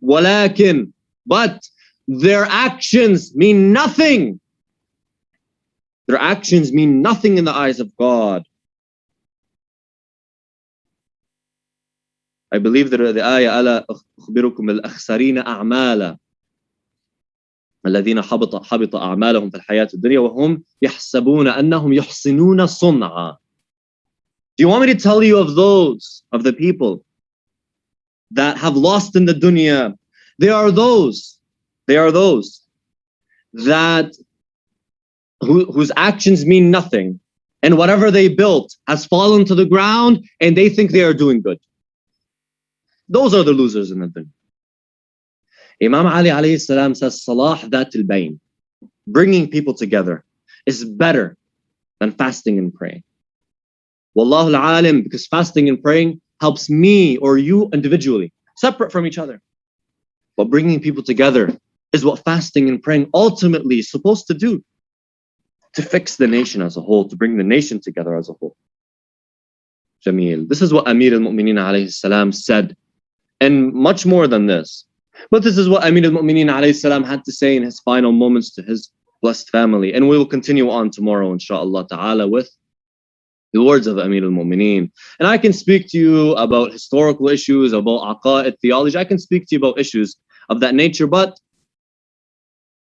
Walakin, but their actions mean nothing. Their actions mean nothing in the eyes of God. I believe that the ayah, ألا أخبركم الأخسرين أعمالا الذين حبط أعمالهم في الحياة الدنيا وهم يحسبون أنهم يحسنون صنعا. Do you want me to tell you of those, of the people that have lost in the dunya? They are those that whose actions mean nothing, and whatever they built has fallen to the ground, and they think they are doing good. Those are the losers in the dunya. Imam Ali alayhi salam says, Salah that al-bayn, bringing people together, is better than fasting and praying. Wallahu al-alim, because fasting and praying helps me or you individually, separate from each other. But bringing people together is what fasting and praying ultimately is supposed to do, to fix the nation as a whole, to bring the nation together as a whole. Jameel. This is what Amir al-Mu'mineen alayhi salam said, and much more than this. But this is what Amir al-Mu'mineen alayhi salam had to say in his final moments to his blessed family. And we will continue on tomorrow, inshaAllah ta'ala, with the words of Amir al-Mu'mineen. And I can speak to you about historical issues, about aqa'id, theology. I can speak to you about issues of that nature. But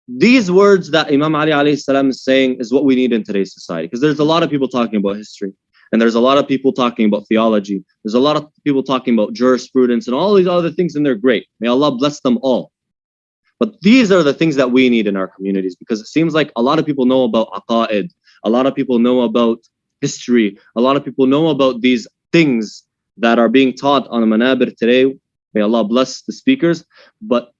these words that Imam Ali alayhi salam is saying is what we need in today's society. Because there's a lot of people talking about history. And there's a lot of people talking about theology. There's a lot of people talking about jurisprudence and all these other things, and they're great. May Allah bless them all. But these are the things that we need in our communities, because it seems like a lot of people know about aqa'id. A lot of people know about history. A lot of people know about these things that are being taught on the manabir today. May Allah bless the speakers. But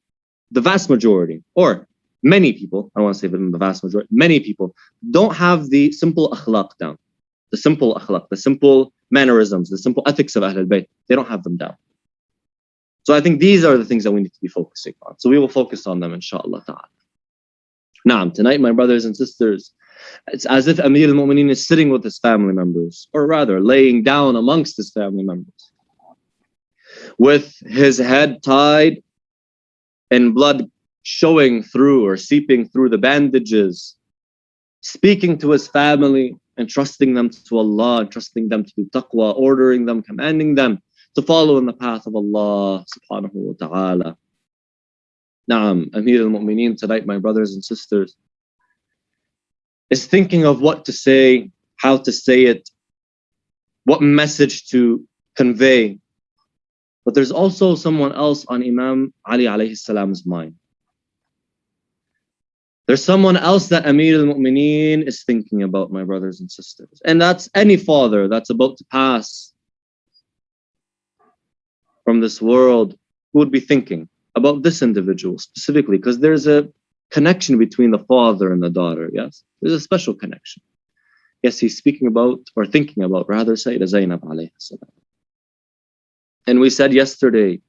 the vast majority, or many people, I don't want to say the vast majority, many people don't have the simple akhlaq down. the simple akhlaq, the simple mannerisms, the simple ethics of Ahlul Bayt. They don't have them down. So I think these are the things that we need to be focusing on. So we will focus on them, inshallah ta'ala. Naam, tonight, my brothers and sisters, it's as if Amir al-Mu'mineen is sitting with his family members, or rather, laying down amongst his family members, with his head tied and blood showing through or seeping through the bandages, speaking to his family, entrusting them to Allah, entrusting them to do taqwa, ordering them, commanding them to follow in the path of Allah subhanahu wa ta'ala. Naam, Amir al-Mu'mineen tonight, my brothers and sisters, is thinking of what to say, how to say it, what message to convey. But there's also someone else on Imam Ali alayhi salam's mind. There's someone else that Amir al-Mu'mineen is thinking about, my brothers and sisters. And that's any father that's about to pass from this world who would be thinking about this individual specifically, because there's a connection between the father and the daughter. Yes, there's a special connection. Yes, he's speaking about, or thinking about rather, Sayyidah Zainab alayhi salam. And we said yesterday,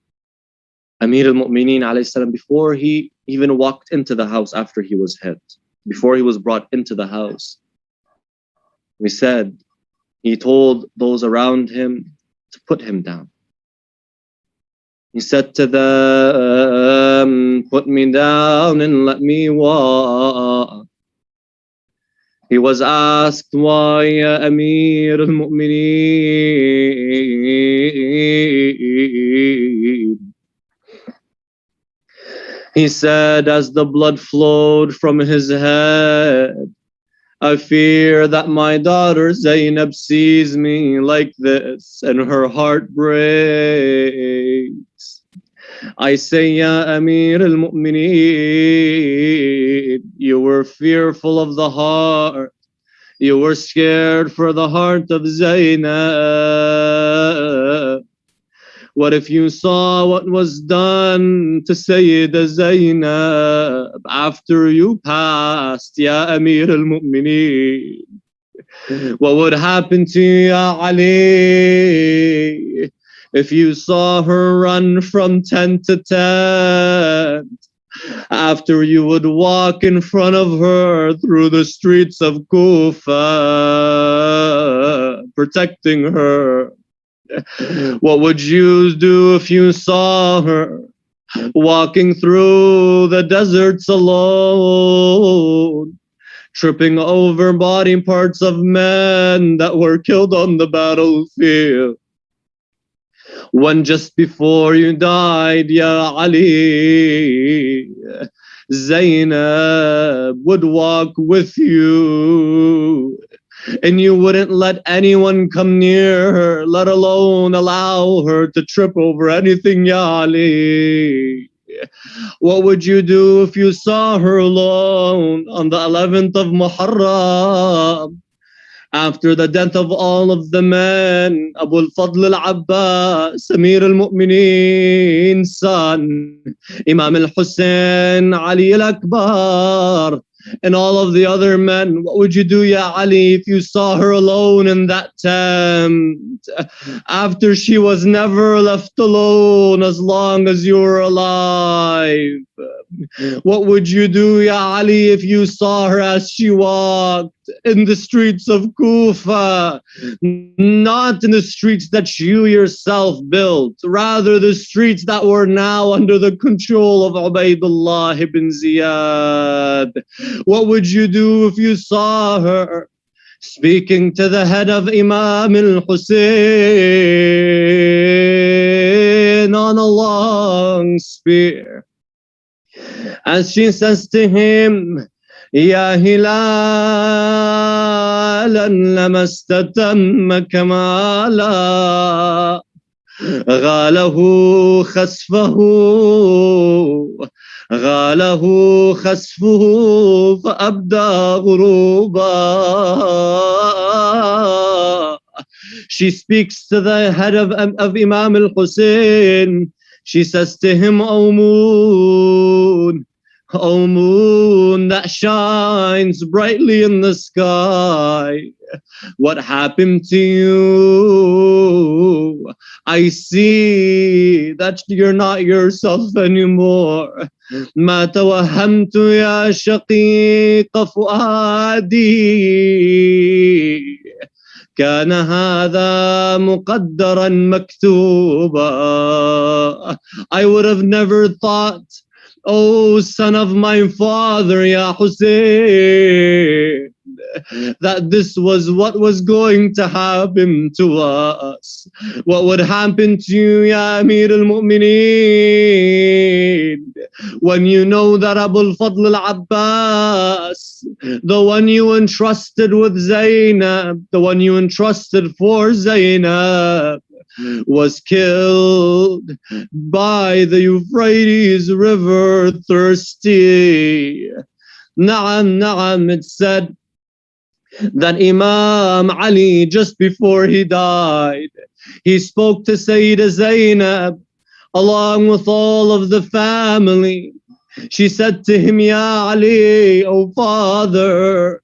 Amir al-Mu'mineen alayhi salam, before he even walked into the house after he was hit, before he was brought into the house, we said he told those around him to put him down. He said to them, put me down and let me walk. He was asked, why, Amir al-Mu'mineen? He said, as the blood flowed from his head, I fear that my daughter Zainab sees me like this and her heart breaks. I say, Ya Amir al-Mu'mineen, you were fearful of the heart. You were scared for the heart of Zainab. What if you saw what was done to Sayyidah Zainab after you passed, Ya Amir al-Mu'mineen? What would happen to you, Ya Ali, if you saw her run from tent to tent, after you would walk in front of her through the streets of Kufa, protecting her? What would you do if you saw her walking through the deserts alone, tripping over body parts of men that were killed on the battlefield? When just before you died, Ya Ali, Zainab would walk with you, and you wouldn't let anyone come near her, let alone allow her to trip over anything, Ya Ali. What would you do if you saw her alone on the 11th of Muharram, after the death of all of the men, Abu al-Fadl al-Abbas, Amir al-Mu'mineen's son, Imam al-Hussain, Ali al-Akbar, and all of the other men? What would you do, Ya Ali, if you saw her alone in that tent, after she was never left alone as long as you were alive? What would you do, Ya Ali, if you saw her as she walked in the streets of Kufa, not in the streets that you yourself built, rather the streets that were now under the control of Ubaydullah ibn Ziyad? What would you do if you saw her speaking to the head of Imam al-Hussain on a long spear, as she says to him, Ya hilalan lama istatamma kamala, ghalahu khasfahu, ghalahu khasfuhu fa'abda ghuruba. She speaks to the head of Imam al-Hussain. She says to him, O moon, O moon that shines brightly in the sky, what happened to you? I see that you're not yourself anymore. ما توهمت يا شقيق فؤادي كان هذا مقدرا مكتوبا. I would have never thought, oh son of my father, Ya Hussain, that this was what was going to happen to us. What would happen to you, Ya Amir al-Mu'mineen, when you know that Abu al-Fadl al-Abbas, the one you entrusted with Zainab, the one you entrusted for Zainab, was killed by the Euphrates River thirsty. Na'am, it said that Imam Ali, just before he died, he spoke to Sayyida Zainab along with all of the family. She said to him, Ya Ali, oh father,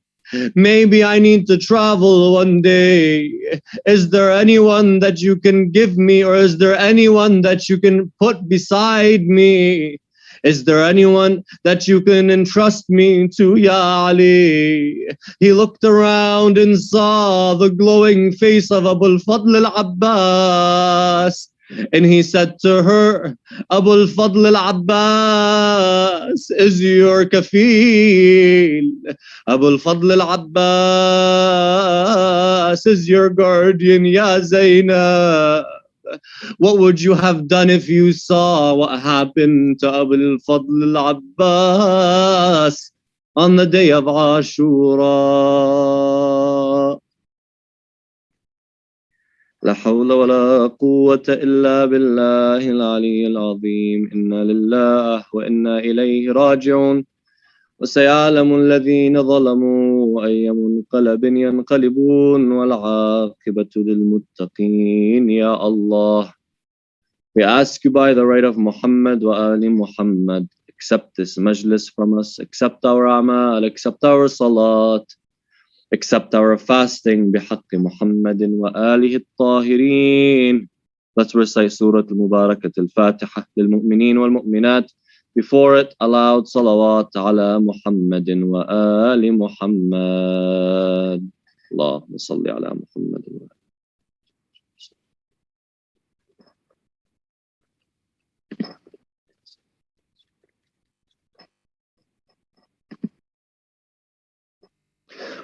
maybe I need to travel one day. Is there anyone that you can give me, or is there anyone that you can put beside me? Is there anyone that you can entrust me to, Ya Ali? He looked around and saw the glowing face of Abu al-Fadl al-Abbas. And he said to her, Abu al-Fadl al-Abbas is your kafil. Abu al-Fadl al-Abbas is your guardian, Ya Zainab. What would you have done if you saw what happened to Abu al-Fadl al-Abbas on the day of Ashura? لا حول ولا قوة إلا بالله العلي العظيم. إنا لله وإنا إليه راجعون. وسيعلم الذين ظلموا أي منقلب ينقلبون والعاقبة للمتقين. Ya Allah, we ask you by the right of Muhammad wa Ali Muhammad, accept this majlis from us, accept our amal, accept our salat, accept our fasting بحق محمد وآله الطاهرين. Let's recite Surah Al-Mubarakah Al-Fatiha للمؤمنين والمؤمنات. Before it, aloud salawat ala Muhammadin wa ali Muhammad. Allahumma salli ala Muhammadin wa ali.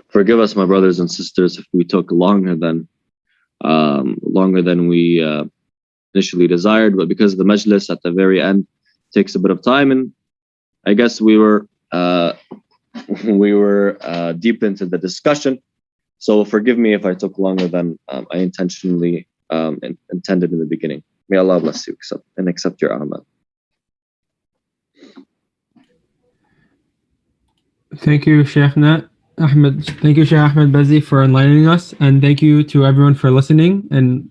Forgive us, my brothers and sisters, if we took longer than we initially desired, but because the majlis at the very end takes a bit of time, and I guess we were deep into the discussion, so forgive me if I took longer than I intentionally intended in the beginning. May Allah bless you and accept your Ahmad. Thank you, Sheikh Ahmad. Thank you, Sheikh Ahmad Bazzi, for enlightening us, and thank you to everyone for listening and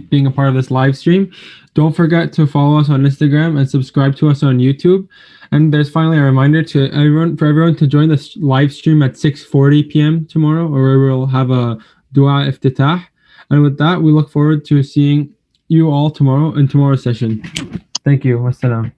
being a part of this live stream. Don't forget to follow us on Instagram and subscribe to us on YouTube. And there's finally a reminder to everyone to join this live stream at 6:40 p.m. tomorrow, where we'll have a dua iftitah. And with that, we look forward to seeing you all tomorrow in tomorrow's session. Thank you. Wassalam.